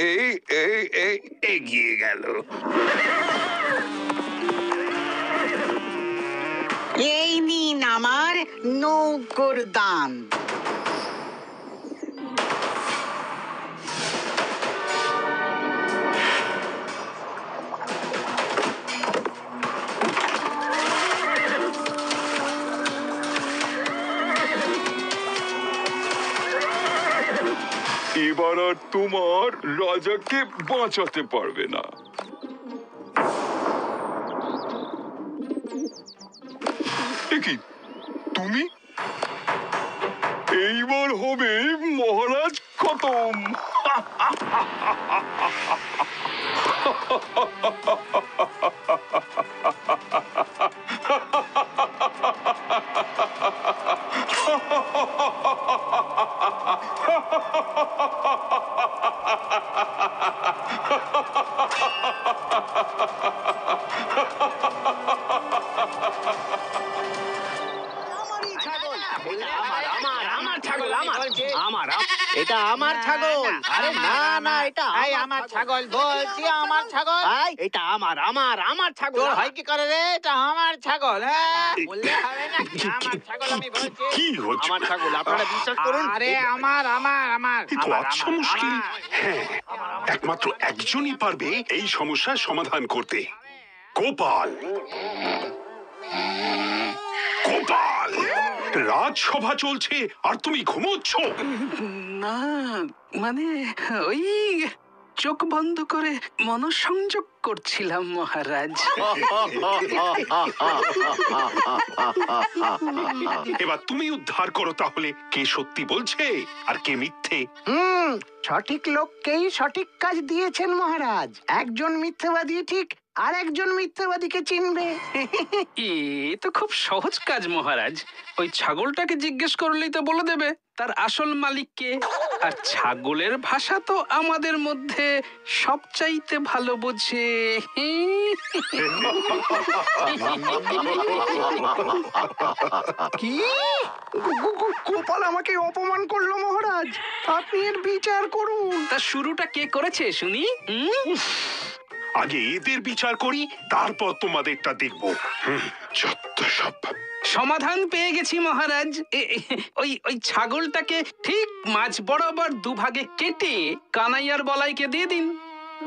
এই এই এই এগিয়ে গেল। এই নিন আমার নৌকোর দান। এবার আর তোমার রাজাকে বাঁচাতে পারবে না। কি তুমি? এইবার হবে মহারাজ খতম। এটা আমার ছাগল। আরে না না, এটা আমার ছাগল বলছি, আমার ছাগল। এটা আমার আমার আমার ছাগল। তোর হয় কি করে রে? এটা আমার ছাগল। হ্যাঁ বললে হবে না, আমার ছাগল আমি বলছি। কি হচ্ছে? আমার ছাগল, আপনারা বিশ্বাস করুন। আরে আমার আমার আমার তো আচ্ছা মুশকিল। হ্যাঁ, একমাত্র একজনই পারবে এই সমস্যার সমাধান করতে। গোপাল। গোপাল, রাজসভা চলছে আর তুমি ঘুমোচ্ছ? না মানে ওই চোখ বন্ধ করে মনোসংযোগ করছিলাম মহারাজ। এবার তুমি উদ্ধার করো তাহলে, কে সত্যি বলছে আর কে মিথ্যে। সঠিক লোককেই সঠিক কাজ দিয়েছেন মহারাজ। একজন মিথ্যাবাদী ঠিক আর একজন মিথ্যাবাদীকে চিনবে। এ তো খুব সহজ কাজ মহারাজ। ওই ছাগলটাকে জিজ্ঞেস করলেই তো বলে দেবে তার আসল মালিককে। আর ছাগলের ভাষা তো আমাদের মধ্যে সবচাইতে ভালো বোঝে। কি? গোপাল আমাকে অপমান করলো মহারাজ, আপনি এর বিচার করুন। তা শুরুটা কে করেছে শুনি? আগে এদের বিচার করি, তারপর তোমাদেরটা দেখবো। যত সব। সমাধান পেয়ে গেছি মহারাজ। ওই ওই ছাগলটাকে ঠিক মাঝ বরাবর দুভাগে কেটে কানাইয়ার বলাইকে দিয়ে দিন,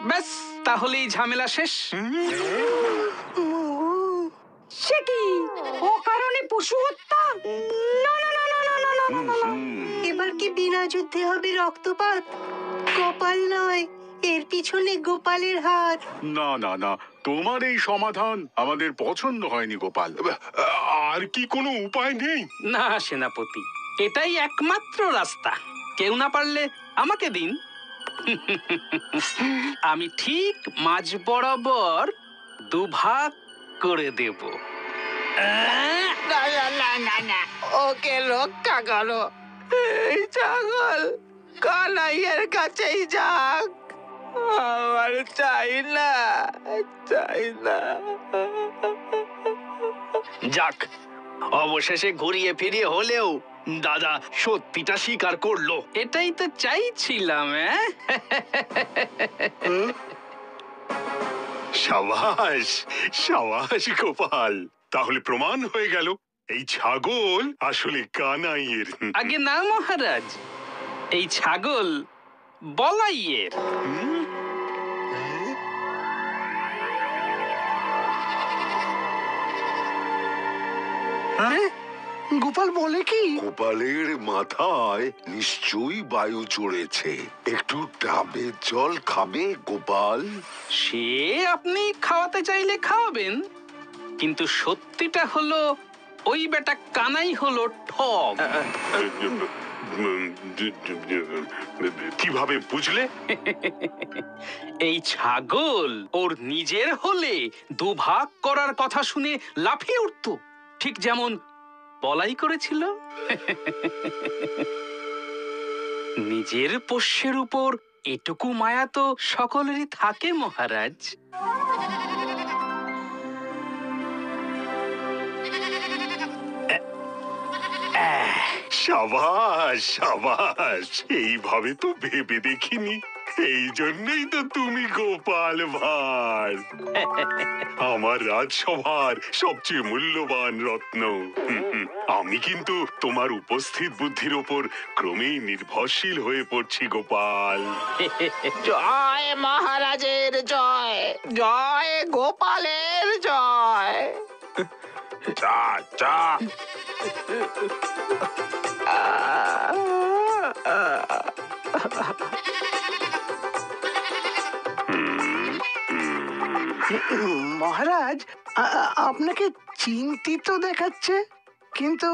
ব্যাস তাহলেই ঝামেলা শেষ। সে কি ও কারণে পশু হত্যা? না না না না না না না না না। এবার কি বিনা যুদ্ধে হবে রক্তপাত? গোপাল নয়, এর পিছনে গোপালের হাত। না না না, তোমার এই সমাধান আমাদের পছন্দ হয়নি গোপাল। আর কি কোনো উপায় নেই? না সেনাপতি, এটাই একমাত্র রাস্তা। কেউ না পারলে আমাকে দিন। আমি ঠিক মাঝ বরাবর দুভাগ করে দেব। না না না না না, ওকে রক্ষা করো। এই ছাগল কানাইয়ের কাছেই যাক, আমার চাই না, চাই না। যাক, অবশেষে ঘুরিয়ে ফিরিয়ে হলেও দাদা সত্যিটা স্বীকার করলো। এটাই তো চাইছিলাম। সাবাস সাবাস গোপাল, তাহলে প্রমাণ হয়ে গেল এই ছাগল আসলে কানাইয়ের। আগে না মহারাজ, এই ছাগল বলাইয়ের। গোপাল বলে কি? গোপালের মাথায় নিশ্চয়ই বায়ু চড়েছে। একটু ডাবের জল খাবে গোপাল? সে আপনি খাওয়াতে চাইলে খাওয়াবেন, কিন্তু সত্যিটা হলো ওই বেটা কানাই হলো ঠক। কিভাবে বুঝলে? এই ছাগল ওর নিজের হলে দুভাগ করার কথা শুনে লাফিয়ে উঠত, ঠিক যেমন বলাই করেছিল। নিজের পোষ্যের উপর এটুকু মায়া তো সকলেরই থাকে মহারাজ। সাবাস সাবাস, এইভাবে তো ভেবে দেখিনি। এই জন্যই তো তুমি গোপাল ভাঁড়, আমার রাজসভার সবচেয়ে মূল্যবান রত্ন। আমি কিন্তু তোমার উপস্থিত বুদ্ধির ওপর ক্রমেই নির্ভরশীল হয়ে পড়ছি গোপাল। জয় মহারাজের জয়, জয় গোপালের জয়। চা চা। মহারাজ, আপনাকে চিন্তিত দেখাচ্ছে, কিন্তু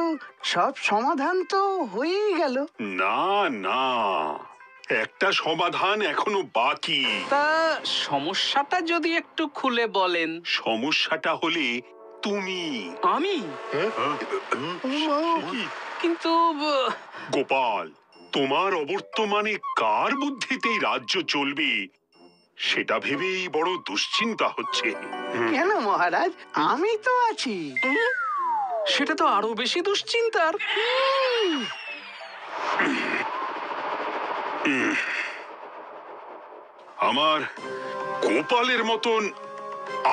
সব সমাধান তো হয়েই গেল। না না, একটা সমাধান এখনো বাকি। তা সমস্যাটা যদি একটু খুলে বলেন। সমস্যাটা হলে তুমি। আমি? কিন্তু গোপাল, তোমার অবর্তমানে কার বুদ্ধিতেই রাজ্য চলবে সেটা ভেবেই বড় দুশ্চিন্তা হচ্ছে। কেন মহারাজ, আমি তো আছি। সেটা তো আরো বেশি দুশ্চিন্তার। আমার গোপালের মতন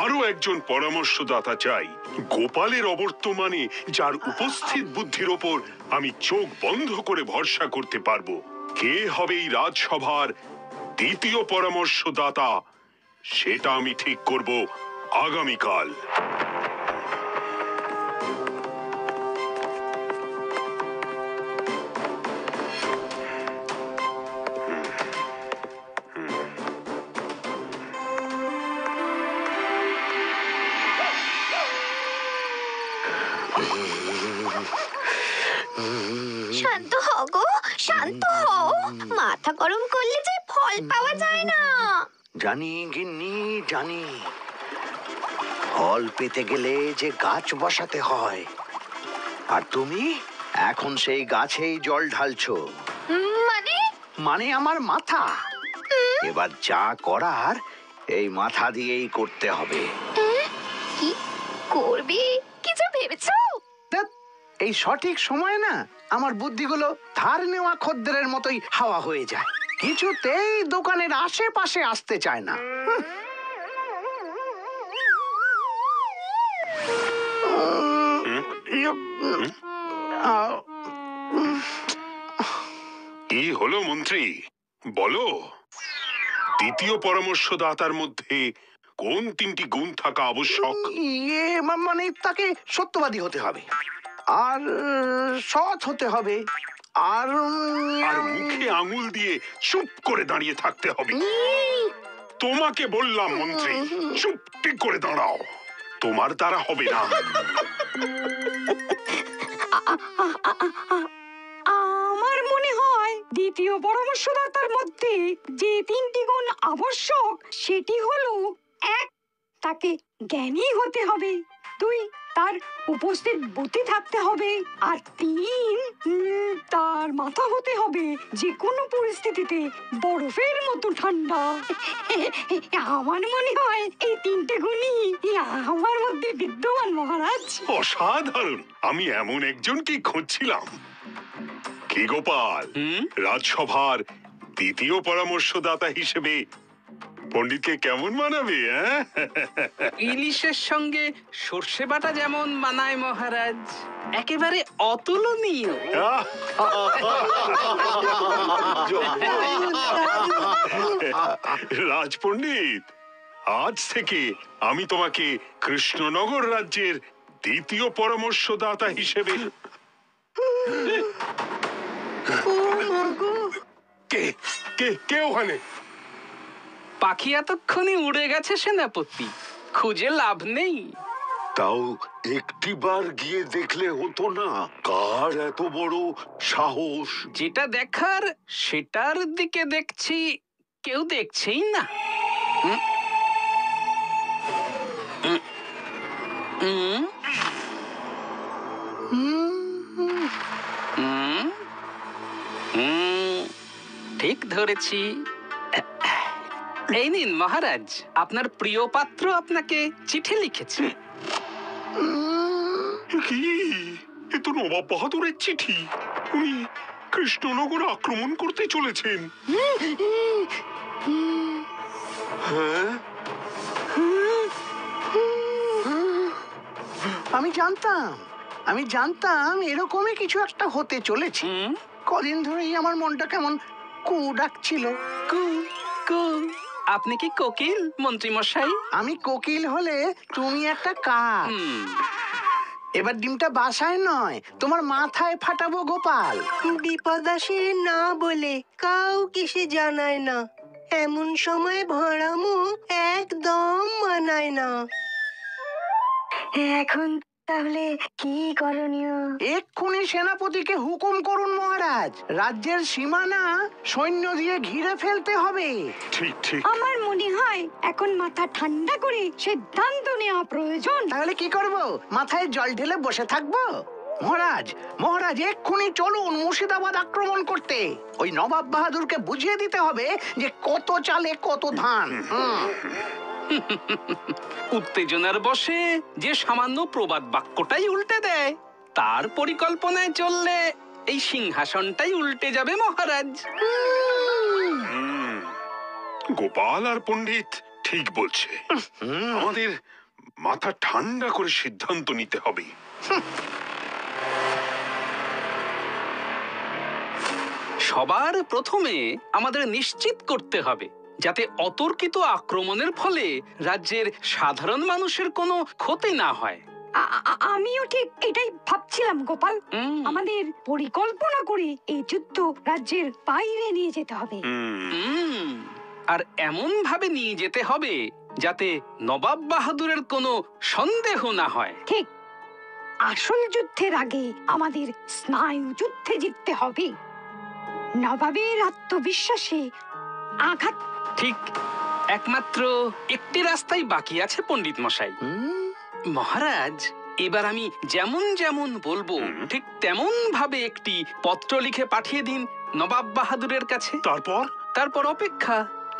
আরো একজন পরামর্শদাতা চাই। গোপালের অবর্তমানে যার উপস্থিত বুদ্ধির ওপর আমি চোখ বন্ধ করে ভরসা করতে পারবো। কে হবে এই রাজসভার দ্বিতীয় পরামর্শদাতা সেটা আমি ঠিক করব আগামীকাল। শান্ত হও গো, শান্ত হও। মাথা গরম করলে যে ফল পাওয়া যায় না। জানি গিন্নি, জানি। ফল পেতে গেলে যে গাছ বসাতে হয়, আর তুমি এখন সেই গাছেই জল ঢালছো। মানে? মানে আমার মাথা। এবার যা করার এই মাথা দিয়েই করতে হবে। কি করবে কিছু ভেবেছো? ধ্যাৎ, এই সঠিক সময় না আমার বুদ্ধিগুলো ধার নেওয়া খদ্দেরের মতোই হাওয়া হয়ে যায়, কিছুতেই দোকানের আশেপাশে আসতে চায় না। কি হলো মন্ত্রী, বলো। দ্বিতীয় পরামর্শদাতার মধ্যে কোন তিনটি গুণ থাকা আবশ্যক? মানে তাকে সত্যবাদী হতে হবে, আর সৎ হতে হবে, আর আর মুখে আঙুল দিয়ে চুপ করে দাঁড়িয়ে থাকতে হবে। তোমাকে বললাম মন্ত্রী, চুপটি করে দাঁড়াও, তোমার দ্বারা হবে না। আমার মনে হয় দ্বিতীয় পরামর্শদাতার মধ্যে যে তিনটি গুণ আবশ্যক সেটি হলো: 1, তাকে জ্ঞানী হতে হবে; 2, তার উপস্থিত বুদ্ধি থাকতে হবে; আর 3, তার মাথা হতে হবে যে কোনো পরিস্থিতিতে বরফের মতো ঠান্ডা। আমার মনে হয় এই তিনটে গুণই আমার মধ্যে বিদ্যমান মহারাজ। অসাধারণ, আমি এমন একজনকে খুঁজছিলাম। কি গোপাল, রাজসভার দ্বিতীয় পরামর্শদাতা হিসেবে পণ্ডিতকে কেমন মানাবে? ইলিশের সঙ্গে সর্ষে বাটা যেমন মানায় মহারাজ, একেবারে অতুলনীয়। রাজপণ্ডিত, আজ থেকে আমি তোমাকে কৃষ্ণনগর রাজ্যের দ্বিতীয় পরামর্শদাতা হিসেবে। কে কে কে ওখানে? পাখি এতক্ষণে উড়ে গেছে সেনাপতি, খুঁজে লাভ নেই। তাও একটিবার গিয়ে দেখলে হতো না? কার এত বড় সাহস? যেটা দেখার সেটার দিকে দেখছি, কেউ দেখছেই না। ঠিক ধরেছি। এই নিন মহারাজ, আপনার প্রিয় পাত্র আপনাকে চিঠি লিখেছে। কি, এ তো নবাব বাহাদুরের চিঠি। উনি কৃষ্ণনগর আক্রমণ করতে চলেছেন। আমি জানতাম এরকমই কিছু একটা হতে চলেছে। কদিন ধরেই আমার মনটা কেমন কু ডাকছিল। কু কু আপনি কি কোকিল মন্ত্রী মশাই? আমি কোকিল হলে তুমি একটা কাক। এবার ডিমটা বাসায় নয়, তোমার মাথায় ফাটাবো গোপাল। বিপদ আসে না বলে কাউকে সে জানায় না, এমন সময় ভাঁড়ামো একদম মানায় না। এখন তাহলে কি করণীয়? এক্ষুনি সেনাপতিকে হুকুম করুন মহারাজ, রাজ্যের সীমানা সৈন্য দিয়ে ঘিরে ফেলতে হবে। ঠিক ঠিক। আমার মনে হয় এখন মাথা ঠান্ডা করে সিদ্ধান্ত নেওয়া প্রয়োজন। তাহলে কি করব? মাথায় জল ঢেলে বসে থাকবো? মহারাজ মহারাজ এক্ষুনি চলুন মুর্শিদাবাদ আক্রমণ করতে। ওই নবাব বাহাদুরকে বুঝিয়ে দিতে হবে যে কত চালে কত ধান। উত্তেজনার বশে যে সামান্য প্রবাদ বাক্যটাই উল্টে দেয়, তার পরিকল্পনায় চললে এই সিংহাসনটাই উল্টে যাবে মহারাজ। গোপাল আর পণ্ডিত ঠিক বলছে। আমাদের মাথা ঠান্ডা করে সিদ্ধান্ত নিতে হবে। সবার প্রথমে আমাদের নিশ্চিত করতে হবে যাতে অতর্কিত আক্রমণের ফলে রাজ্যের সাধারণ মানুষের কোনো ক্ষতি না হয়। আমিও ঠিক এটাই ভাবছিলাম গোপাল। আমাদের পরিকল্পনা করে এই যুদ্ধ রাজ্যের বাইরে নিয়ে যেতে হবে। আর এমন ভাবে নিয়ে যেতে হবে যাতে নবাব বাহাদুরের কোনো সন্দেহ না হয়। ঠিক, আসল যুদ্ধের আগে আমাদের স্নায়ু যুদ্ধে জিততে হবে। নবাবের আত্মবিশ্বাসে আঘাত। ঠিক, একমাত্র একটি রাস্তাই বাকি আছে পণ্ডিত মশাই। মহারাজ, এবার আমি যেমন যেমন বলবো ঠিক তেমন ভাবে একটি পত্র লিখে পাঠিয়ে দিন নবাব বাহাদুরের কাছে। তারপর অপেক্ষা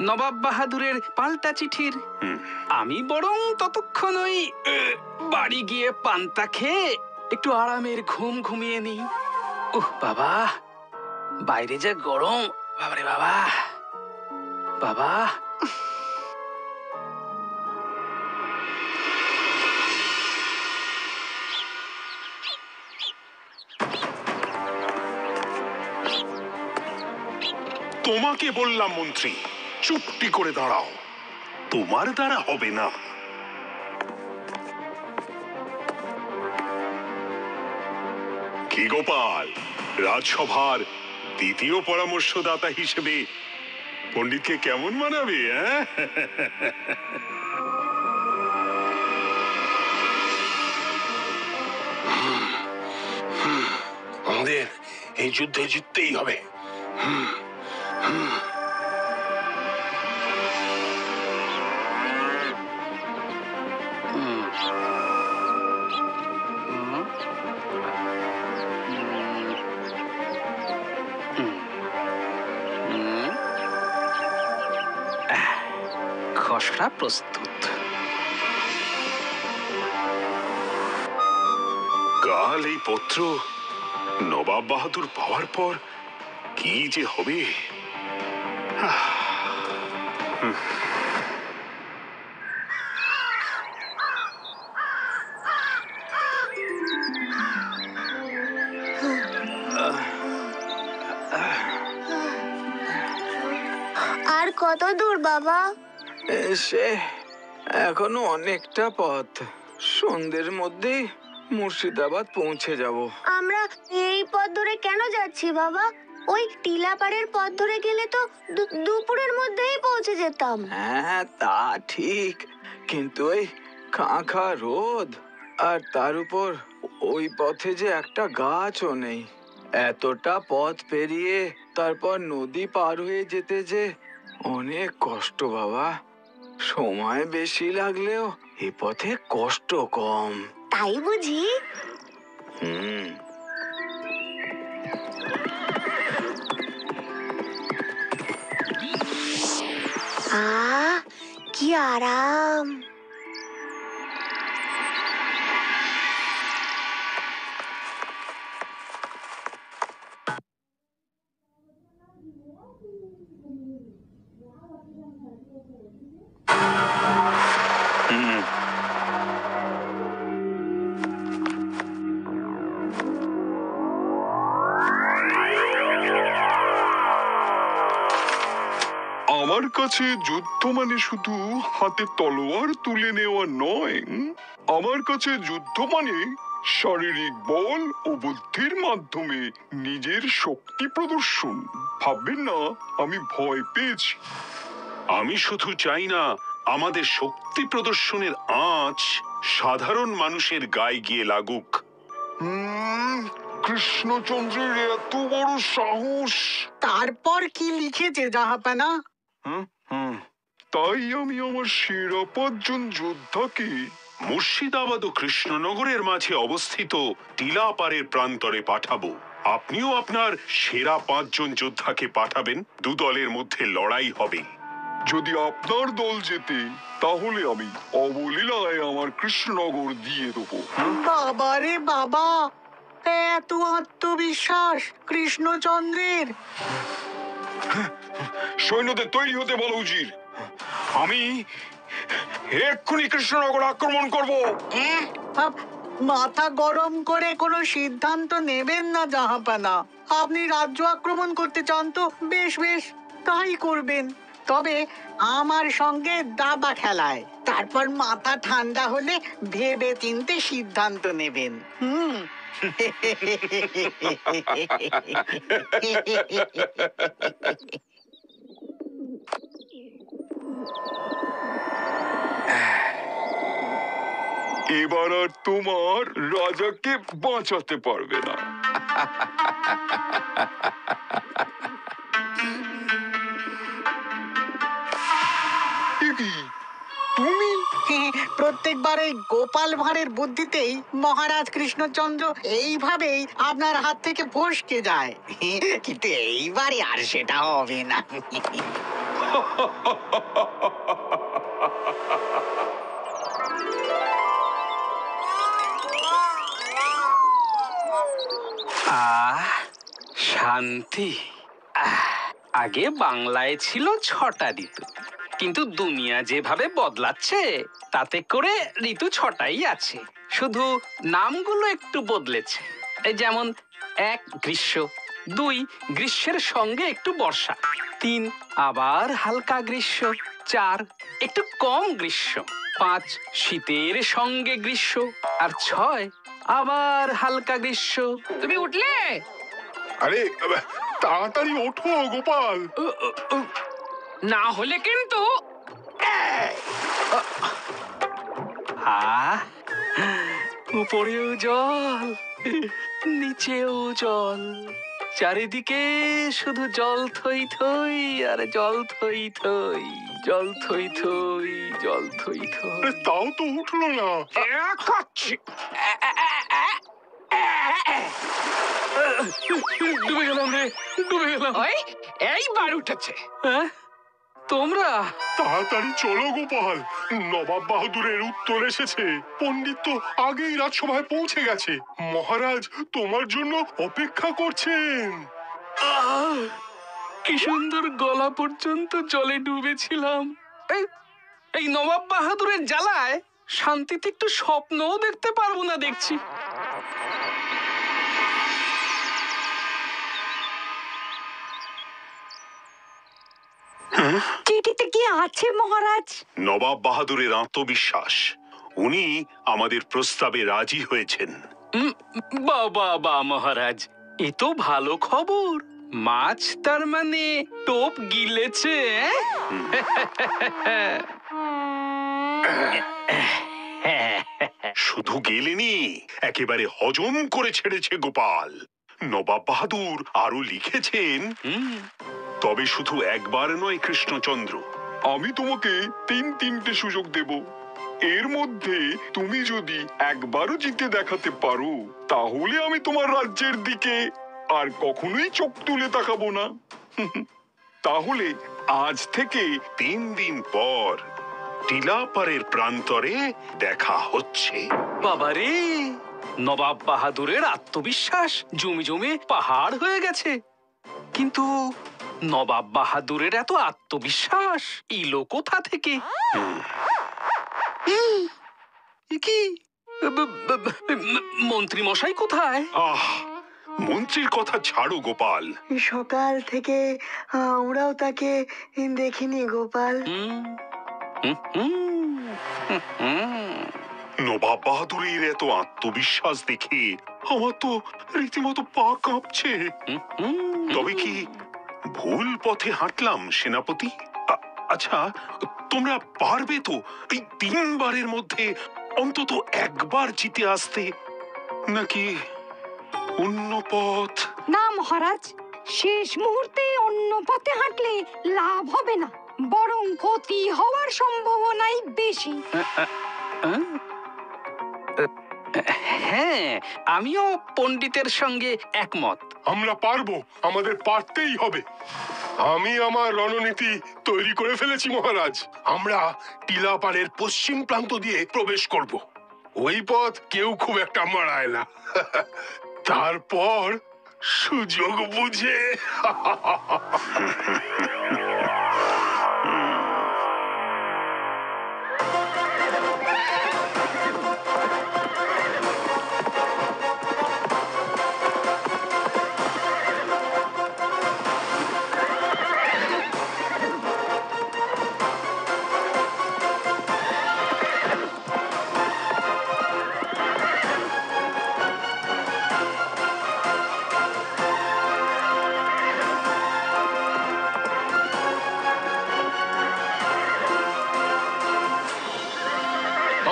নবাব বাহাদুরের পাল্টা চিঠির। আমি বরং ততক্ষণ ওই বাড়ি গিয়ে পান্তা খেয়ে একটু আরামের ঘুম ঘুমিয়ে নিই। বাবা, বাইরে যা গরম! বাবারে বাবা, বাবা। তোমাকে বললাম মন্ত্রী, চুপটি করে দাঁড়াও। তোমার দ্বারা হবে না। কি গোপাল, রাজসভার দ্বিতীয় পরামর্শদাতা হিসেবে পণ্ডিতকে কেমন মানাবে? আমাদের এই যুদ্ধে জিততেই হবে। খসড়া প্রস্তুত। কাল এই পত্র নবাব বাহাদুর পাওয়ার পর কি যে হবে। আর কত দূর বাবা? সে এখনো অনেকটা পথ। সন্ধ্যের মধ্যেই মুর্শিদাবাদ পৌঁছে যাব। আমরা এই পথ ধরে কেন যাচ্ছি বাবা? ওই টিলাপাড়ের পথ ধরে গেলে তো দুপুরের মধ্যেই পৌঁছে যেতাম। হ্যাঁ, তা ঠিক, কিন্তু ওই খাঁ রোদ, আর তার উপর ওই পথে যে একটা গাছও নেই। এতটা পথ পেরিয়ে তারপর নদী পার হয়ে যেতে যে অনেক কষ্ট বাবা। সময় বেশি লাগলেও এ পথে কষ্ট কম। তাই বুঝি? কি আরাম! কাছে যুদ্ধ মানে শুধু হাতে তলোয়ার তুলে নেওয়া নয়। আমার কাছে যুদ্ধ মানে শারীরিক বল ও বুদ্ধির মাধ্যমে নিজের শক্তি প্রদর্শন। ভাববেন না আমি ভয় পেয়েছি। আমি শুধু চাই না আমাদের শক্তি প্রদর্শনের আঁচ সাধারণ মানুষের গায়ে গিয়ে লাগুক। কৃষ্ণচন্দ্রের এত বড় সাহস! তারপর কি লিখেছে জাহাপানা? তাই আমি আমার সেরা 5 জন যোদ্ধাকে মুর্শিদাবাদ ও কৃষ্ণনগরের মাঝে অবস্থিত টিলাপাড়ের প্রান্তরে পাঠাবো। আপনিও আপনার সেরা 5 জন যোদ্ধাকে পাঠাবেন। 2 দলের মধ্যে লড়াই হবে। যদি আপনার দল জেতে তাহলে আমি অবলীলায় আমার কৃষ্ণনগর দিয়ে দেবো। বাবা রে বাবা, এত আত্মবিশ্বাস কৃষ্ণচন্দ্রের! সৈন্যদের তৈরি হতে বলো উজির। আমি এক্ষুনি কৃষ্ণনগর আক্রমণ করব। মাথা গরম করে কোনো সিদ্ধান্ত নেবেন না জাহাপানা। আপনি রাজ্য আক্রমণ করতে চান তো বেশ বেশ, তাই করবেন। তবে আমার সঙ্গে দাবা খেলায়, তারপর মাথা ঠান্ডা হলে ভেবে চিন্তে সিদ্ধান্ত নেবেন। এবার আর তোমার রাজাকে বাঁচাতে পারবে না। তুমি প্রত্যেকবার এই গোপাল ভাঁড়ের বুদ্ধিতেই মহারাজ কৃষ্ণচন্দ্র এইভাবেই আপনার হাত থেকে ফসকে যায়, কিন্তু এইবারে আর সেটা হবে না। শান্তি। আগে বাংলায় ছিল 6টা ঋতু, কিন্তু দুনিয়া যেভাবে বদলাচ্ছে তাতে করে ঋতু 6টাই আছে, শুধু নামগুলো একটু বদলেছে। এই যেমন 1 গ্রীষ্ম, 2 গ্রীষ্মের সঙ্গে একটু বর্ষা, 3 আবার হালকা গ্রীষ্ম, 4 একটু কম গ্রীষ্ম, 5 শীতের সঙ্গে গ্রীষ্ম, আর 6 আবার হালকা গ্রীষ্ম। তুমি উঠলে? আরে তাড়াতাড়ি ওঠো গোপাল। না হলে কিন্তু উপরেও জল, নিচেও জল, চারিদিকে শুধু জল থই থই আর জল থই থই, জল থই থই, জল থই থই। তাও তো উঠলো না। ডুবে গেলাম রে, ডুবে গেলাম। এইবার উঠেছে। তোমরা তাড়াতাড়ি চলো গোপাল, নবাব বাহাদুরের উত্তর এসেছে। পণ্ডিত তো আগেই রাজসভায় পৌঁছে গেছে। মহারাজ তোমার জন্য অপেক্ষা করছেন। কি সুন্দর গলা পর্যন্ত জলে ডুবেছিলাম। এই নবাব বাহাদুরের জ্বালায় শান্তিতে একটু স্বপ্নও দেখতে পারবো না দেখছি। চিঠিতে কি আছে মহারাজ? নবাব বাহাদুরের আত্মবিশ্বাস, উনি আমাদের প্রস্তাবে রাজি হয়েছেন। বাবা মহারাজ, এ তো ভালো খবর। মাছ তার মানে টোপ গিলেছে। শুধু গেলেনি, একেবারে হজম করে ছেড়েছে গোপাল। নবাব বাহাদুর আরো লিখেছেন, তবে শুধু একবার নয় কৃষ্ণচন্দ্র, আমি তোমাকে 3টে সুযোগ দেব। এর মধ্যে তুমি যদি একবারও জিতে দেখাতে পারো তাহলে আমি তোমার রাজ্যের দিকে আর কখনোই চোখ তুলে তাকাবো না। তাহলে আজ থেকে 3 দিন পর টিলাপাড়ের প্রান্তরে দেখা হচ্ছে। বাবারে, নবাব বাহাদুরের আত্মবিশ্বাস জমে জমে পাহাড় হয়ে গেছে। কিন্তু নবাব বাহাদুরের এত আত্মবিশ্বাস এলো কোথা থেকে? কি মন্ত্রী মশাই কোথায়? মন্ত্রীর কথা ছাড়ো গোপাল। সকাল থেকে আমরাও তাকে দেখিনি গোপাল। হুম, হুম, হুম, হুম, হুম। নবাব বাহাদুরের এত আত্মবিশ্বাস দেখে আমার তো রীতিমতো পা কাঁপছে। তবে কি ভুল পথে হাঁটলাম সেনাপতি? আচ্ছা, তোমরা পারবে তো এই 3 বারের মধ্যে অন্তত একবার জিতে আসতে, নাকি অন্য পথ? না মহারাজ, শেষ মুহূর্তে অন্য পথে হাঁটলে লাভ হবে না, বরং ক্ষতি হওয়ার সম্ভাবনাই বেশি। হ্যাঁ, আমিও পণ্ডিতের সঙ্গে একমত। আমরা পারবো, আমাদের পারতেই হবে। আমি আমার রণনীতি তৈরি করে ফেলেছি মহারাজ। আমরা টিলাপাড়ের পশ্চিম প্রান্ত দিয়ে প্রবেশ করব। ওই পথ কেউ খুব একটা মারায় না। তারপর সুযোগ বুঝে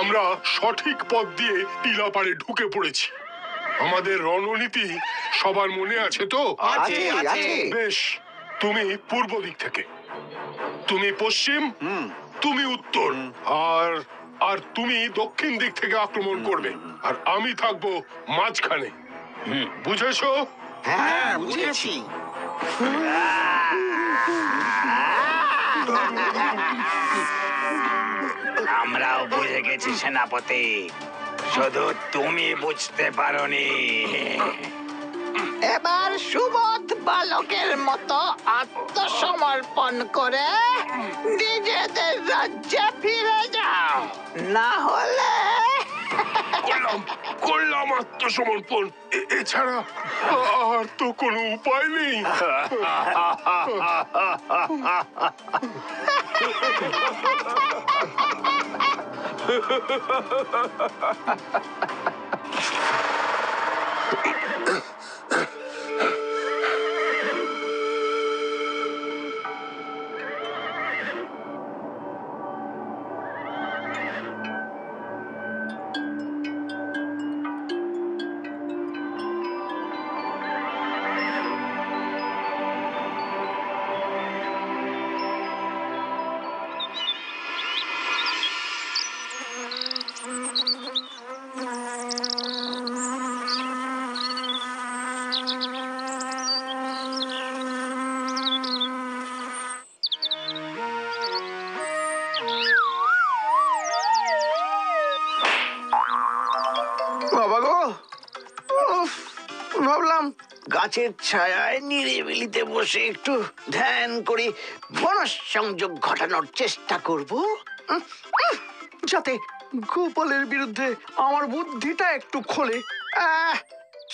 আমরা সঠিক পথ দিয়ে টিলাপাড়ে ঢুকে পড়েছি। আমাদের রণনীতি সবার মনে আছে তো? বেশ, তুমি পূর্ব দিক থেকে, তুমি পশ্চিম, তুমি উত্তর, আর তুমি দক্ষিণ দিক থেকে আক্রমণ করবে, আর আমি থাকবো মাঝখানে। বুঝেছো? হ্যাঁ, বুঝেছি। আমরাও বুঝে গেছি সেনাপতি, শুধু তুমি বুঝতে পারোনি। এবার সুবোধ বালকের মতো আত্মসমর্পণ করে নিজেদের রাজ্যে ফিরে যাও, না হলে করলাম আত্মসমর্পণ। এছাড়া আর তো কোনো উপায় নেই। বাবা গো, উফ, ভাবলাম গাছের ছায়ায় নিরিবিলিতে বসে একটু ধ্যান করে মনঃসংযোগ ঘটানোর চেষ্টা করব, যাতে গোপালের বিরুদ্ধে আমার বুদ্ধিটা একটু খোলে।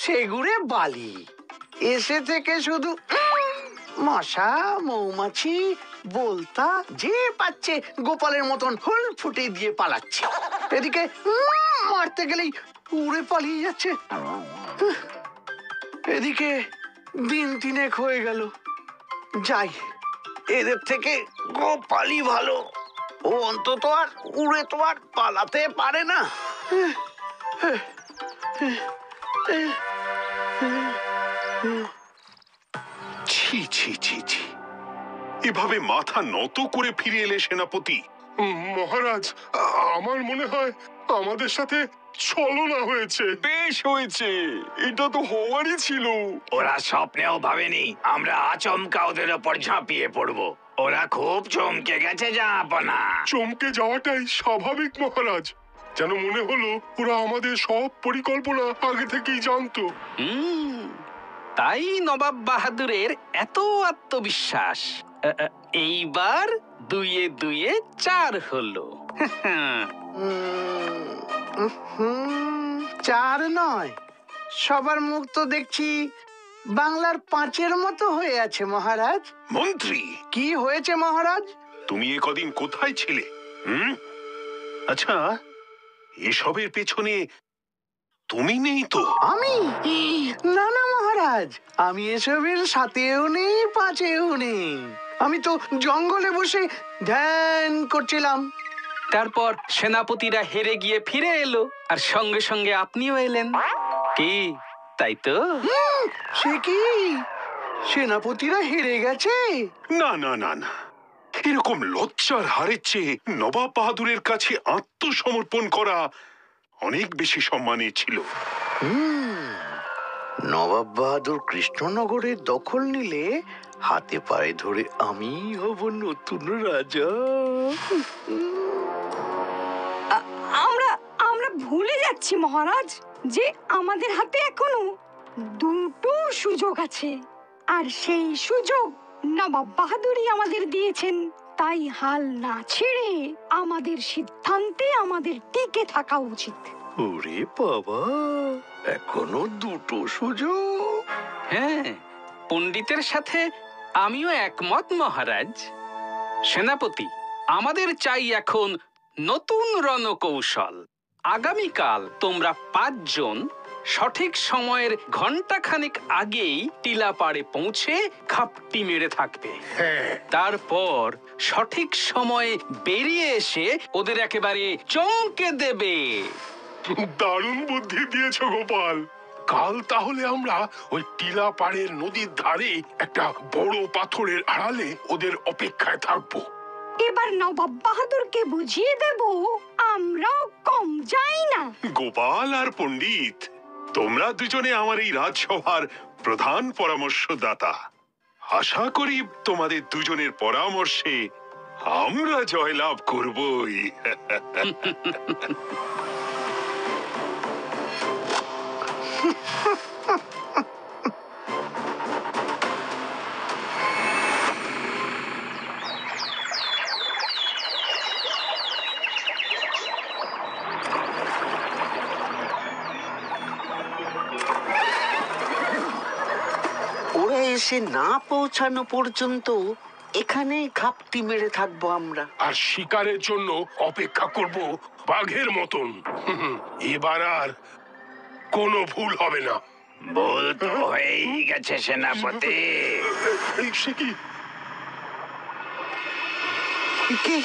সেগুড়ে বালি এসে থেকে শুধু মশা, মৌমাছি, বলতা যে পাচ্ছে গোপালের মতন হুল ফুটে দিয়ে পালাচ্ছে। এদিকে মারতে গেলেই উড়ে পালিয়ে যাচ্ছে। এদিকে দিন 3 হয়ে গেল। যাই, এদের থেকে গোপালই ভালো। ও অন্তত আর উড়ে তো আর পালাতে পারে না। ছি ছি ছি ছি, এভাবে মাথা নত করে ফিরে এলে সেনাপতি? মহারাজ, আমার মনে হয় আমাদের সাথে ছলনা হয়েছে। বেশ হয়েছে, এটা তো হওয়ারই ছিল। ওরা স্বপ্নেও ভাবেনি আমরা আচমকা ওদের ওপর ঝাঁপিয়ে পড়বো। ওরা খুব চমকে গেছে জাহাপনা। চমকে যাওয়াটাই স্বাভাবিক মহারাজ। যেন মনে হলো ওরা আমাদের সব পরিকল্পনা আগে থেকেই জানতো। তাই নবাব বাহাদুরের এত আত্মবিশ্বাস। এইবার 2-এ 2-এ 4 হলো। 4 নয়, সবার মুখ তো দেখছি বাংলার 5-এর মতো হয়ে আছে মহারাজ। মন্ত্রী, কি হয়েছে মহারাজ? তুমি কদিন কোথায় ছিলে? আচ্ছা, এসবের পেছনে তুমি নেই তো? আমি? না না মহারাজ, আমি এসবের সাথেও নেই, 5-এও নেই। আমি তো জঙ্গলে বসে ধ্যান করছিলাম। তারপর সেনাপতিরা হেরে গিয়ে ফিরে এলো, আর সঙ্গে সঙ্গে আপনিও এলেন। কি তাই তো? সে কি, সেনাপতিরা হেরে গেছে? না না না না, এরকম লজ্জার হারের চেয়ে নবাব বাহাদুরের কাছে আত্মসমর্পণ করা অনেক বেশি সম্মানের ছিল। নবাব বাহাদুর কৃষ্ণনগরের দখল নিলে হাতে পায়ে ধরে আমি হব নতুন রাজা। আমরা আমরা ভুলে যাচ্ছি মহারাজ যে আমাদের হাতে এখনো 2টো সুযোগ আছে, আর সেই সুযোগ নবাব বাহাদুরই আমাদের দিয়েছেন। তাই হাল না ছেড়ে আমাদের সিদ্ধান্তে আমাদের টিকে থাকা উচিত। ওরে বাবা, এখনো 2টো সুযোগ? হ্যাঁ, পণ্ডিতের সাথে আমিও একমত মহারাজ। সেনাপতি, আমাদের চাই এখন নতুন রণকৌশল। আগামীকাল তোমরা 5 জন সঠিক সময়ের ঘন্টাখানেক আগেই টিলাপাড়ে পৌঁছে খাপটি মেরে থাকবে। তারপর সঠিক সময়ে বেরিয়ে এসে ওদের একেবারে চমকে দেবে। দারুণ বুদ্ধি দিয়েছ গোপাল। কাল তাহলে আমরা ওই টিলা পাড়ের নদীর ধারে একটা বড় পাথরের আড়ালে ওদের অপেক্ষায় থাকবো। এবার নবাব বাহাদুরকে বুঝিয়ে দেব আমরাও কম যাই না। গোপাল আর পণ্ডিত, তোমরা দুজনে আমার এই রাজসভার প্রধান পরামর্শদাতা। আশা করি তোমাদের দুজনের পরামর্শে আমরা জয়লাভ করবই। ওরা এসে না পৌঁছানো পর্যন্ত এখানেই ঘাপটি মেরে থাকবো আমরা। আর শিকারের জন্য অপেক্ষা করব বাঘের মতন। এবার আর কোনো ভুল হবে না। ভুল তো হয়েই গেছে সেনাপতি। সে কি? কে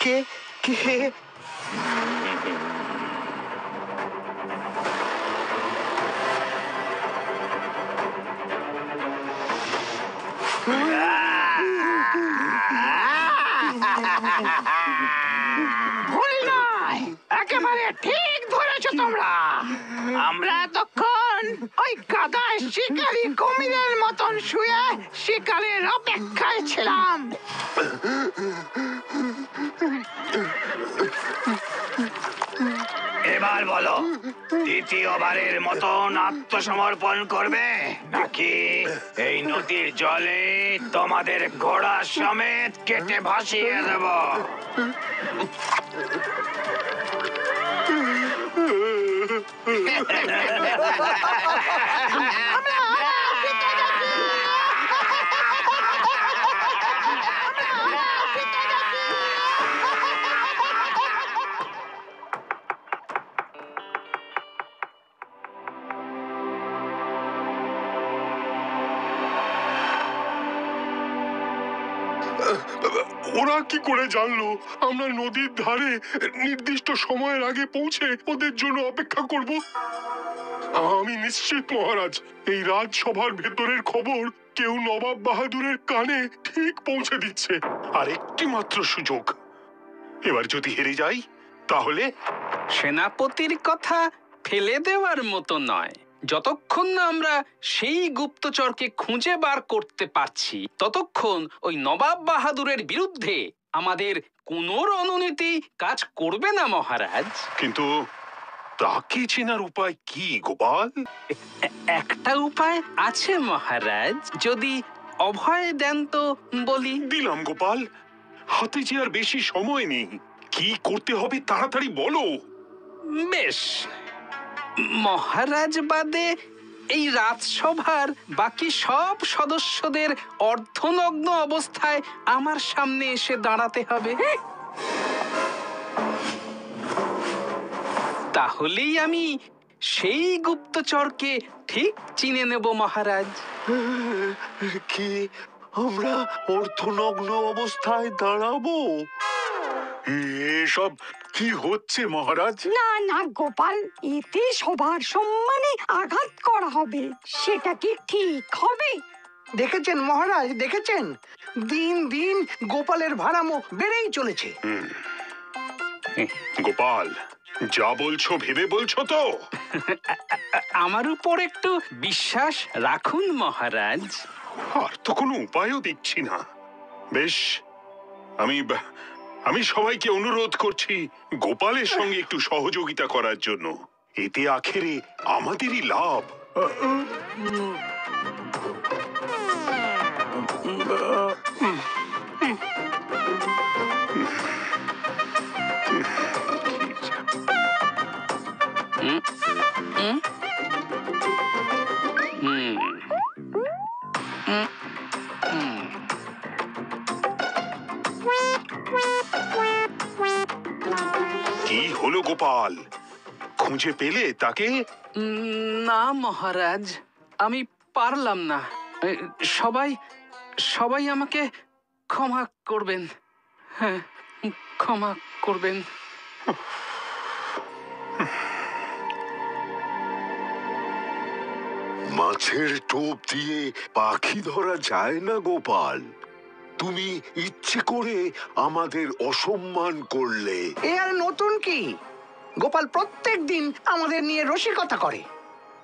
কে কে? ভুল নয়, একেবারে ঠিক ধরেছো তোমরা। আমরা এতক্ষণ ওই কাদায় শিকারি কুমিরের মতন শুয়ে শিকারের অপেক্ষায় ছিলাম। এবার বলো, দ্বিতীয়বারের মতন আত্মসমর্পণ করবে নাকি এই নদীর জলে তোমাদের ঘোড়া সমেত কেটে ভাসিয়ে দেব? ওরা কি করে জানলো আমরা নদীর ধারে নির্দিষ্ট সময়ের আগে পৌঁছে ওদের জন্য অপেক্ষা করব? আমি নিশ্চিত মহারাজ, এই রাজসভার ভেতরের খবর কেউ নবাব বাহাদুরের কানে ঠিক পৌঁছে দিচ্ছে। আর একটি মাত্র সুযোগ, এবার যদি হেরে যাই তাহলে? সেনাপতির কথা ফেলে দেওয়ার মতো নয়। যতক্ষণ না আমরা সেই গুপ্তচরকে খুঁজে বার করতে পারছি, ততক্ষণ ওই নবাব বাহাদুরের বিরুদ্ধে আমাদের কোনো রণনীতি কাজ করবে না মহারাজ। কিন্তু তাকে চেনার উপায় কি গোপাল? একটা উপায় আছে মহারাজ, যদি অভয় দেন তো বলি। দিলাম গোপাল, হাতে যে আর বেশি সময় নেই। কি করতে হবে তাড়াতাড়ি বলো। বেশ, মহারাজ বাদে এই রাজসভার বাকি সব সদস্যদের অর্ধনগ্ন অবস্থায় আমার সামনে এসে দাঁড়াতে হবে। তাহলেই আমি সেই গুপ্তচরকে ঠিক চিনে নেব মহারাজ। কি আমরা অর্ধনগ্ন অবস্থায় দাঁড়াবো? এসব কি হচ্ছে মহারাজ? না না গোপাল, এতে সবার সম্মানে আঘাত করা হবে, সেটা কি ঠিক হবে? দেখেছেন মহারাজ, দেখেছেন দিন দিন গোপালের ভাড়ামো বেড়েই চলেছে। গোপাল, যা বলছো ভেবে বলছো তো? আমার উপর একটু বিশ্বাস রাখুন মহারাজ। আর তো কোনো উপায়ও দেখছি না। বেশ, আমি সবাইকে অনুরোধ করছি গোপালের সঙ্গে একটু সহযোগিতা করার জন্য। এতে আখেরে আমাদেরই লাভ। কি হলো গোপাল, খুঁজে পেলে তাকে? না মহারাজ, আমি পারলাম না। সবাই সবাই আমাকে ক্ষমা করবেন। হ্যাঁ, ক্ষমা করবেন। মাছের টোপ দিয়ে পাখি ধরা যায় না গোপাল। তুমি ইচ্ছে করে আমাদের অসম্মান করলে। এ আর নতুন কি? গোপাল প্রত্যেক দিন আমাদের নিয়ে রসিকতা করে,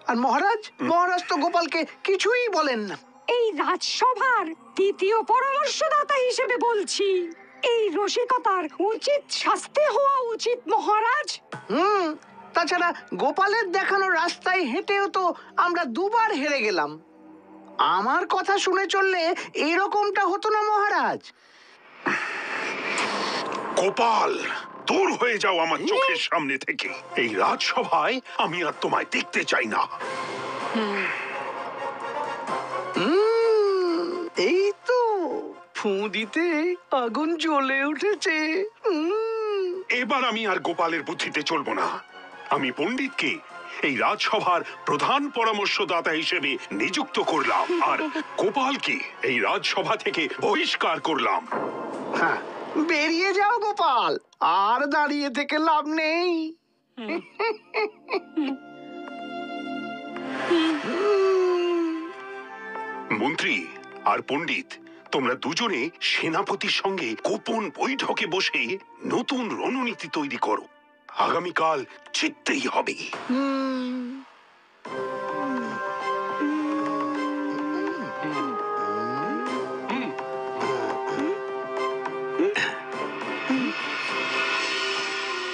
আর মহারাজ তো গোপালকে কিছুই বলেন না। এই রাজসভার তৃতীয় পরামর্শদাতা হিসেবে বলছি, এই রসিকতার উচিত শাস্তি হওয়া উচিত মহারাজ। তাছাড়া গোপালের দেখানো রাস্তায় হেঁটেও তো আমরা দুবার হেরে গেলাম। আমার কথা শুনে চললে এরকমটা হতো না মহারাজ। গোপাল, দূর হয়ে যাও আমার চোখের সামনে থেকে। এই রাজসভায় আমি আর তোমায় দেখতে চাই না। এই তো ফুঁ দিতে আগুন জ্বলে উঠেছে। এবার আমি আর গোপালের বুদ্ধিতে চলবো না। আমি পণ্ডিতকে এই রাজসভার প্রধান পরামর্শদাতা হিসেবে নিযুক্ত করলাম, আর গোপালকে এই রাজসভা থেকে বহিষ্কার করলাম। হ্যাঁ, বেরিয়ে যাও গোপাল, আর দাঁড়িয়ে থেকে লাভ নেই। মন্ত্রী আর পণ্ডিত, তোমরা দুজনে সেনাপতির সঙ্গে গোপন বৈঠকে বসে নতুন রণনীতি তৈরি করো। আগামীকাল জিততেই হবে।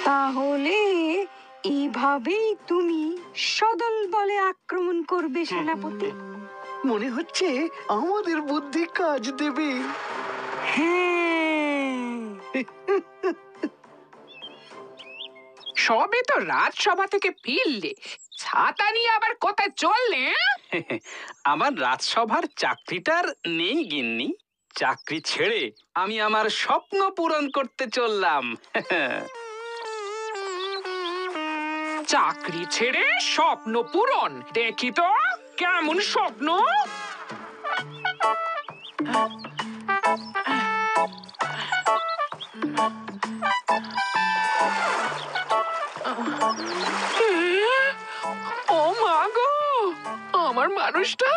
তাহলে এইভাবেই তুমি সদল বলে আক্রমণ করবে সেনাপতি? মনে হচ্ছে আমাদের বুদ্ধি কাজ দেবে। হ্যাঁ, সবে তো রাজসভা থেকে ফিরলে, ছাতা নিয়ে আবার কোথায় চললে? আমার রাজসভার চাকরিটার নেই গিন্নি। চাকরি ছেড়ে আমি আমার স্বপ্ন পূরণ করতে চললাম। চাকরি ছেড়ে স্বপ্ন পূরণ? দেখি তো কেমন স্বপ্ন। ও মা গো, আমার মানুষটা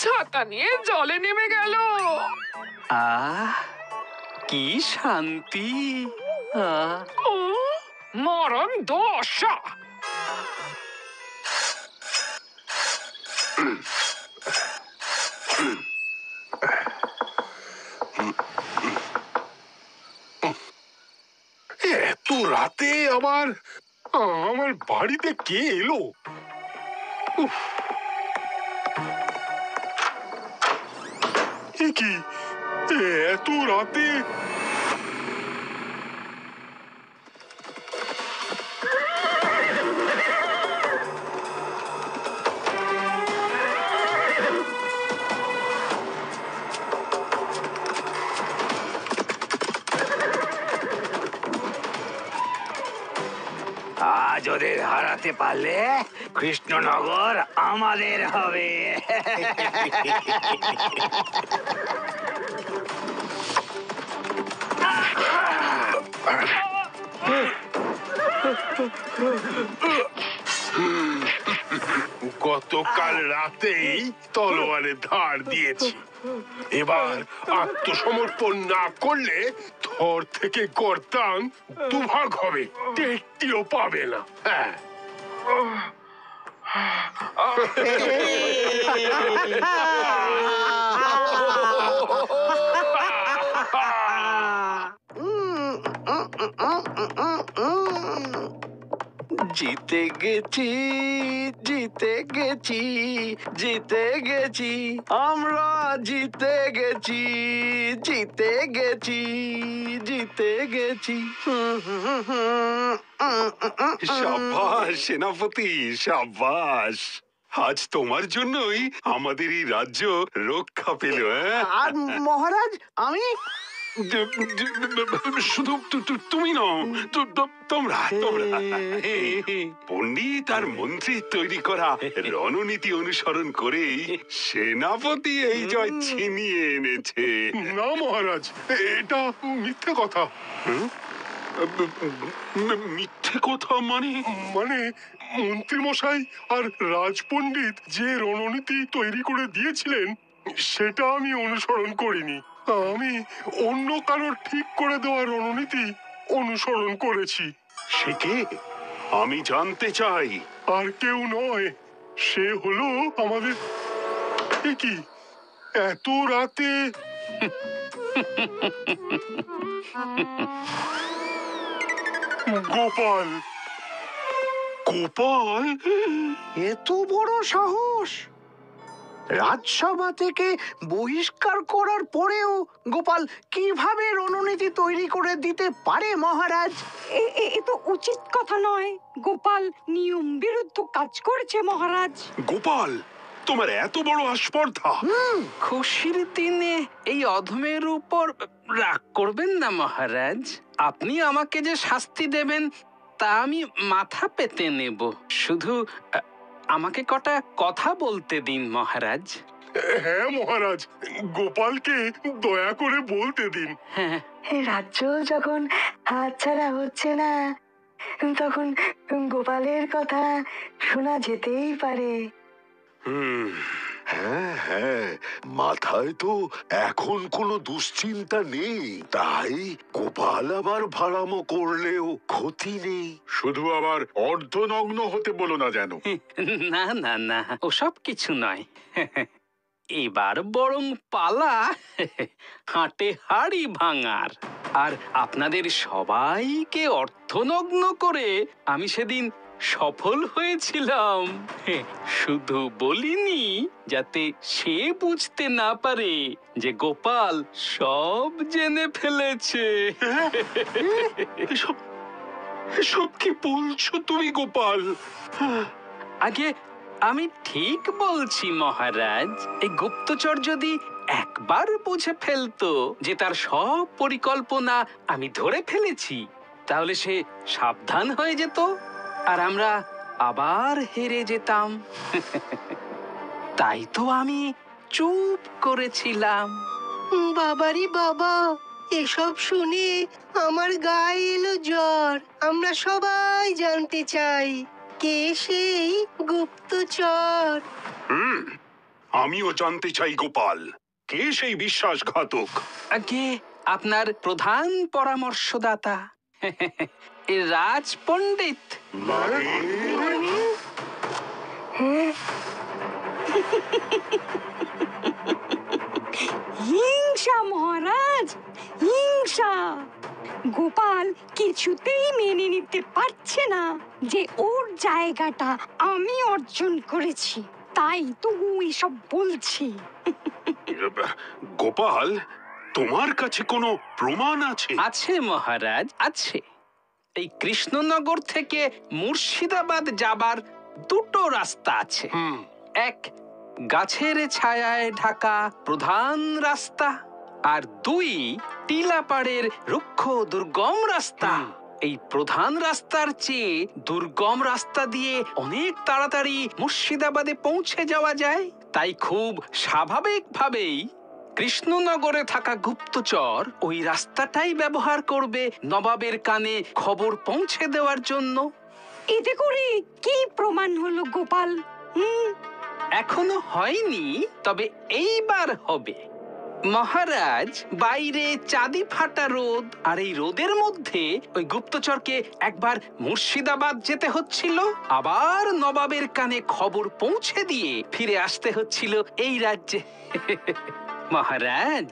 ছাতা নিয়ে জলে নেমে গেল। আহ, কি শান্তি! ও মরণ দশা! এত রাতে আবার আমার বাড়িতে কে এলো? কি এত রাতে? আজ ওদের হারাতে পারলে কৃষ্ণনগর আমাদের হবে। গতকাল রাতেই তলোয়ারে ধার দিয়েছি, এবার আত্মসমর্পণ না করলে থর থেকে গর্দান দুভাগ হবে, টেকটিও পাবে না। হ্যাঁ, জিতে গেছি, জিতে গেছি, জিতে গেছি, আমরা জিতে গেছি, জিতে গেছি, জিতে গেছি। সাব্বাস সেনাপতি, সাব্বাস। আজ তোমার জন্যই আমাদের এই রাজ্য রক্ষা পেল। আর মহারাজ আমি শুধু তুমি নও, তোমরা পণ্ডিত আর মন্ত্রী তৈরি করা রণনীতি অনুসরণ করেই সেনাপতি এই জয় ছিনিয়ে এনেছে। না মহারাজ, এটা মিথ্যে কথা। মিথ্যে কথা মানে? মন্ত্রী মশাই আর রাজপণ্ডিত যে রণনীতি তৈরি করে দিয়েছিলেন সেটা আমি অনুসরণ করিনি। আমি অন্য কারোর ঠিক করে দেওয়া রণনীতি অনুসরণ করেছি। সে কে? আমি জানতে চাই। আর কেউ নয়, সে হলো আমাদের। এ কি, এত রাতে? গোপাল। গোপাল? এত বড় সাহস! রাজসভা থেকে বহিষ্কার করার পরেও গোপাল কিভাবে রণনীতি তৈরি করে দিতে পারে মহারাজ? এ তো উচিত কথা নয়। গোপাল নিয়ম বিরুদ্ধ কাজ করেছে মহারাজ। গোপাল, তোমার এত বড় আস্পর্ধা! খুশির দিনে এই অধমের উপর রাগ করবেন না মহারাজ। আপনি আমাকে যে শাস্তি দেবেন তা আমি মাথা পেতে নেব। শুধু আমাকে কটা কথা বলতে দিন মহারাজ। হ্যাঁ মহারাজ, গোপালকে দয়া করে বলতে দিন। হ্যাঁ, রাজ্য যখন হাতছাড়া হচ্ছে না, তখন গোপালের কথা শোনা যেতেই পারে। হ্যাঁ হ্যাঁ, মাথায় তো এখন কোনো দুশ্চিন্তা নেই, তাই গোপাল আবার ভাড়ামো করলেও ক্ষতি নেই। শুধু আবার অর্ধনগ্ন হতে বলো না যেন। না না না, ওসব কিছু নয়। এবার বরং পালা হাটে হাড়ি ভাঙার। আর আপনাদের সবাইকে অর্থনগ্ন করে আমি সেদিন সফল হয়েছিলাম। শুধু বলিনি যাতে সে বুঝতে না পারে যে গোপাল সব জেনে ফেলেছে। এসব কি বলছো তুমি গোপাল? আগে আমি ঠিক বলছি মহারাজ। এই গুপ্তচর যদি একবার বুঝে ফেলতো যে তার সব পরিকল্পনা আমি ধরে ফেলেছি, তাহলে সে সাবধান হয়ে যেত আর আমরা আবার হেরে যেতাম। তাই তো আমি চুপ করেছিলাম। বাবারি বাবা, এসব শুনে আমার গায়ে এলো জ্বর। আমরা সবাই জানতে চাই কে সেই গুপ্তচর। আমিও জানতে চাই গোপাল, কে সেই বিশ্বাসঘাতক? আগে আপনার প্রধান পরামর্শদাতা রাজ পণ্ডিত। হিংসা মহারাজ, হিংসা। গোপাল কিছুতেই মেনে নিতে পারছে না যে ওর জায়গাটা আমি অর্জন করেছি, তাই তো এসব বলছি। গোপাল, তোমার কাছে কোনো প্রমাণ আছে? আছে মহারাজ, আছে। এই কৃষ্ণনগর থেকে মুর্শিদাবাদ যাবার দুটো রাস্তা আছে। এক গাছের ছায়ায় ঢাকা প্রধান রাস্তা, আর দুই টিলাপাড়ের রুক্ষ দুর্গম রাস্তা। এই প্রধান রাস্তার চেয়ে দুর্গম রাস্তা দিয়ে অনেক তাড়াতাড়ি মুর্শিদাবাদে পৌঁছে যাওয়া যায়। তাই খুব স্বাভাবিকভাবেই কৃষ্ণনগরে থাকা গুপ্তচর ওই রাস্তাটাই ব্যবহার করবে নবাবের কানে খবর পৌঁছে দেওয়ার জন্য। এতে করে কি প্রমাণ হলো গোপাল? এখনো হয়নি, তবে এইবার হবে। মহারাজ, বাইরে চাঁদি ফাটা রোদ, আর এই রোদের মধ্যে ওই গুপ্তচরকে একবার মুর্শিদাবাদ যেতে হচ্ছিল, আবার নবাবের কানে খবর পৌঁছে দিয়ে ফিরে আসতে হচ্ছিল এই রাজ্যে। মহারাজ,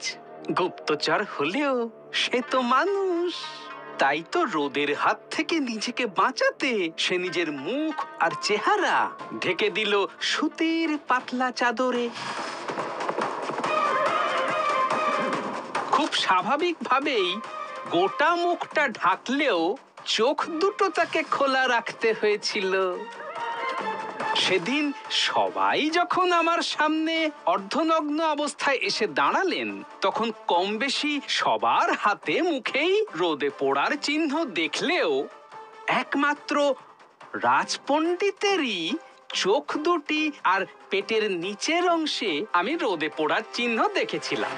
গুপ্তচর হলেও সে তো মানুষ, তাই তো রোদের হাত থেকে নিজেকে বাঁচাতে সে নিজের মুখ আর চেহারা ঢেকে দিল সুতির পাতলা চাদরে। খুব স্বাভাবিকভাবেই গোটা মুখটা ঢাকলেও চোখ দুটো তাকে খোলা রাখতে হয়েছিল। সেদিন সবাই যখন আমার সামনে অর্ধনগ্ন অবস্থায় এসে দাঁড়ালেন, তখন কম বেশি সবার হাতে মুখেই রোদে পোড়ার চিহ্ন দেখলেও একমাত্র রাজপণ্ডিতেরই চোখ দুটি আর পেটের নিচের অংশে আমি রোদে পোড়ার চিহ্ন দেখেছিলাম।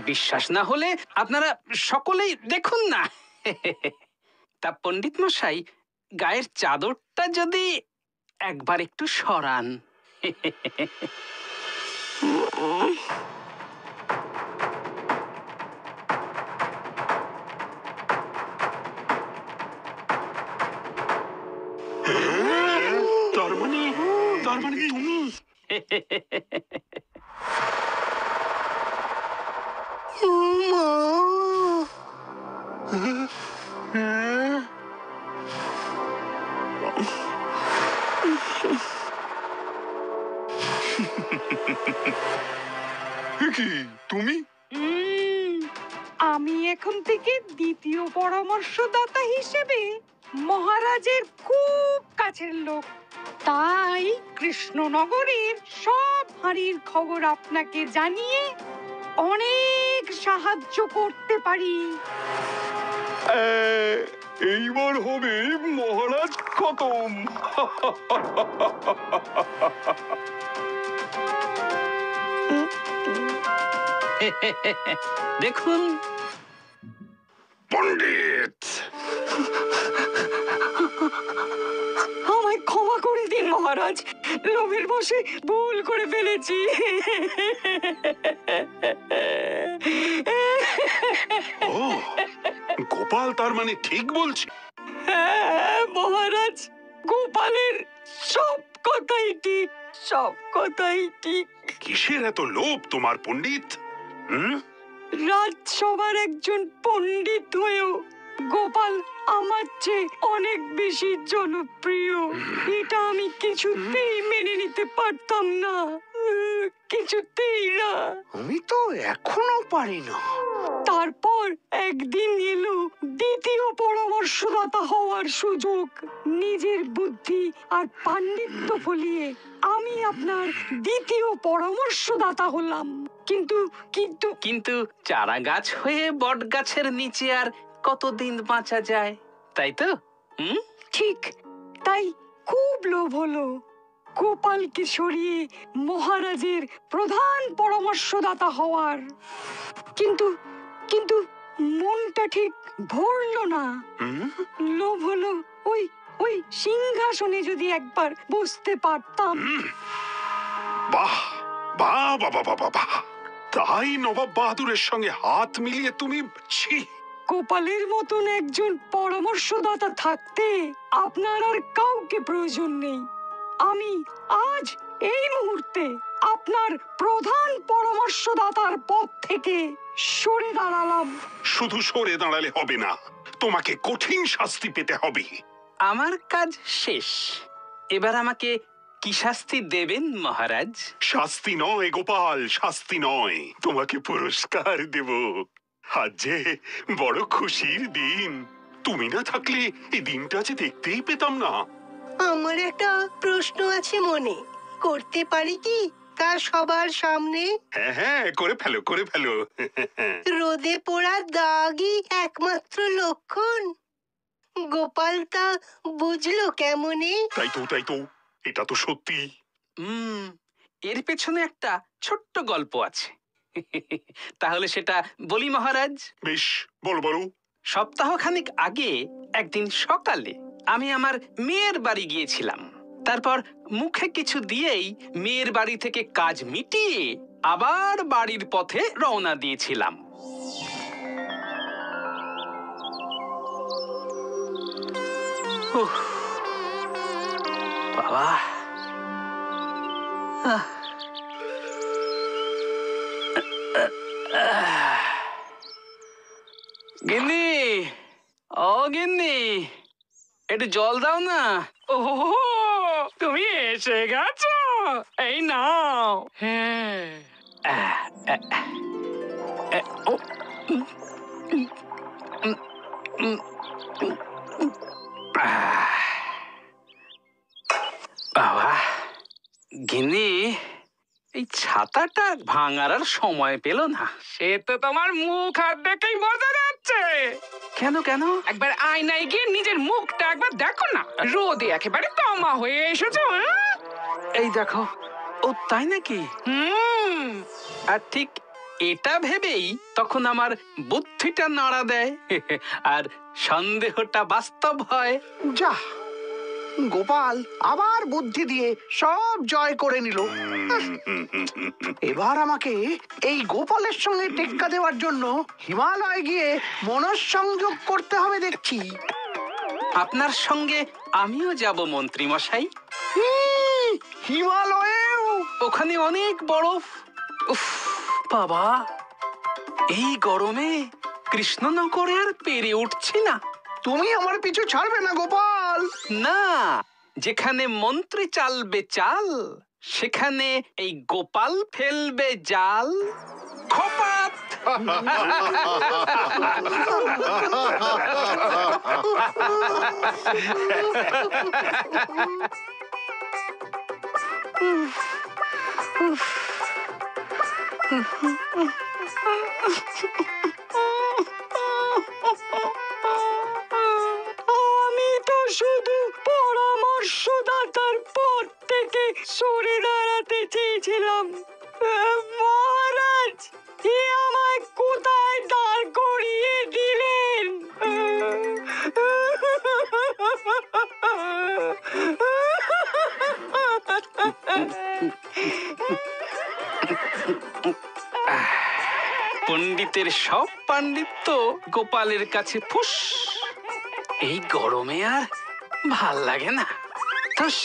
বিশ্বাস না হলে আপনারা সকলেই দেখুন না। তা পণ্ডিত মশাই, গায়ের চাদরটা যদি একবার একটু সরান। তার মানে তুমি? কি তুমি? আমি এখন থেকে দ্বিতীয় পরামর্শদাতা হিসেবে মহারাজের খুব কাছের লোক, তাই কৃষ্ণনগরের সব হাঁড়ির খবর আপনাকে জানিয়ে অনেক সাহায্য করতে পারি। এইবার হবে মহারাজ খতম। দেখুন পণ্ডিত, আমায় ক্ষমা করে দিন মহারাজ, লোভের বশে ভুল করে ফেলেছি। ও গোপাল তার মানে ঠিক বলছে? হ্যাঁ মহারাজ, গোপালের সব কথাই ঠিক, সব কথাই ঠিক। কিসের এত লোভ তোমার পণ্ডিত? রাজসভার একজন পণ্ডিত হয়েও গোপাল আমার চেয়ে অনেক বেশি জনপ্রিয়। এটা আমি কিছুতেই মেনে নিতে পারতাম না, কিছুতেই না। আমি তো এখনো পারি না। তারপর একদিন এলো দ্বিতীয় পরামর্শদাতা হওয়ার সুযোগ। নিজের বুদ্ধি আর পাণ্ডিত্য ফলিয়ে আমি আপনার দ্বিতীয় পরামর্শদাতা হলাম। কিন্তু কিন্তু কিন্তু চারা গাছ হয়ে বট গাছের নিচে আর কতদিন বাঁচা যায়, তাই তো? ঠিক তাই খুব লোভ হলো গোপালকে সরিয়ে মহারাজের প্রধান পরামর্শদাতা হওয়ার। কিন্তু কিন্তু মনটা ঠিক ভরলো না। লোভ হলো ওই ওই সিংহাসনে যদি একবার বসতে পারতাম। বাহ বাহ বাবা বাবা বাহ! তাই নবাব বাহাদুরের সঙ্গে হাত মিলিয়ে তুমি? গোপালের মতন একজন পরামর্শদাতা থাকতে আপনার আর কাউকে প্রয়োজন নেই। আমি আজ এই মুহূর্তে আপনার প্রধান পরামর্শদাতার পদ থেকে সরে দাঁড়ালাম। শুধু সরে দাঁড়ালে হবে না, তোমাকে কঠিন শাস্তি পেতে হবে। আমার কাজ শেষ, এবার আমাকে কি শাস্তি দেবেন মহারাজ? শাস্তি নয় গোপাল, শাস্তি নয়, তোমাকে পুরস্কার দেব। আজ যে বড় খুশির দিন, তুমি না থাকলে এই দিনটা যে দেখতেই পেতাম না। আমার একটা প্রশ্ন আছে মনে, করতে পারি কি তার সবার সামনে? হ্যাঁ হ্যাঁ, করে ফেলো করে ফেলো। রোদে পোড়া দাগই একমাত্র লক্ষণ? গোপাল তা বুঝলো কেমনে? তাই তো এটা তো সত্যি। এর পেছনে একটা ছোট্ট গল্প আছে। তাহলে সেটা বলি মহারাজ। বেশ, বলো। সপ্তাহখানেক আগে একদিন সকালে আমি আমার মেয়ের বাড়ি গিয়েছিলাম। তারপর মুখে কিছু দিয়েই মেয়ের বাড়ি থেকে কাজ মিটিয়ে আবার বাড়ির পথে রওনা দিয়েছিলাম। বাবা, গিন্নি, ও গিন্নি, একটু জল দাও না। ও তুমি এসে গেছো, এই নাও। হ্যাঁ, বাবা, গিন্নি, এই ছাতাটা ভাঙার আর সময় পেল না। সে তো তোমার মুখ হাত দেখেই বোঝা যাচ্ছে। কেন? একবার আয়নায় গিয়ে নিজের মুখটা একবার দেখো না, রোদে একেবারে তামা হয়ে এসেছো। এই দেখো, ও তাই নাকি? আর ঠিক এটা ভেবেই তখন আমার বুদ্ধিটা নাড়া দেয় আর সন্দেহটা বাস্তব হয়। যা, গোপাল আবার বুদ্ধি দিয়ে সব জয় করে নিল। এবার আমাকে এই গোপালের সঙ্গে টেক্কা দেওয়ার জন্য হিমালয় গিয়ে মনঃসংযোগ করতে হবে দেখছি। আপনার সঙ্গে আমিও যাব মন্ত্রী মশাই। হিমালয়েও? ওখানে অনেক বরফ। উফ বাবা, এই গরমে কৃষ্ণনগরে আর পেরে উঠছি না। তুমি আমার পিছু ছাড়বে না গোপাল? না, যেখানে মন্ত্রী চালবে চাল, সেখানে এই গোপাল ফেলবে জাল। খপাত! আমি তো শুধু পরামর্শদাতার পদ থেকে সরে দাঁড়াতে চেয়েছিলাম। মহারাজ, এ আমায় কোথায় দাঁড় করিয়ে দিলেন? পণ্ডিতের সব পাণ্ডিত্য গোপালের কাছে ফুস। এই গরমে আর ভাল লাগে না। ঠুস।